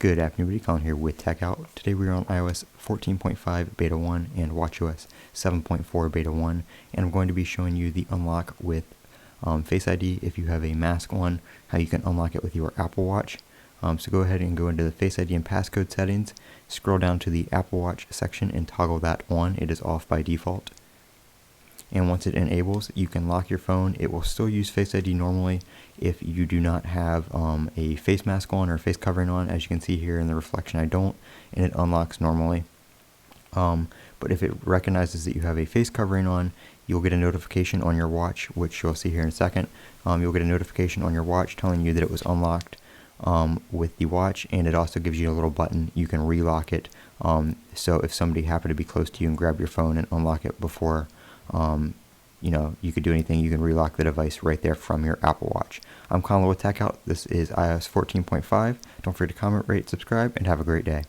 Good afternoon, everybody. Colin here with Techout. Today we are on iOS 14.5 Beta 1 and watchOS 7.4 Beta 1, and I'm going to be showing you the unlock with Face ID if you have a mask on, how you can unlock it with your Apple Watch. So go ahead and go into the Face ID and passcode settings, scroll down to the Apple Watch section and toggle that on. It is off by default. And once it enables, you can lock your phone. It will still use Face ID normally if you do not have a face mask on or face covering on. As you can see here in the reflection, I don't, and it unlocks normally. But if it recognizes that you have a face covering on, you'll get a notification on your watch, which you'll see here in a second. You'll get a notification on your watch telling you that it was unlocked with the watch, and it also gives you a little button. You can relock it. So if somebody happened to be close to you and grab your phone and unlock it before you could do anything, you can relock the device right there from your Apple Watch. I'm Colin with Techout. This is iOS 14.5. Don't forget to comment, rate, subscribe, and have a great day.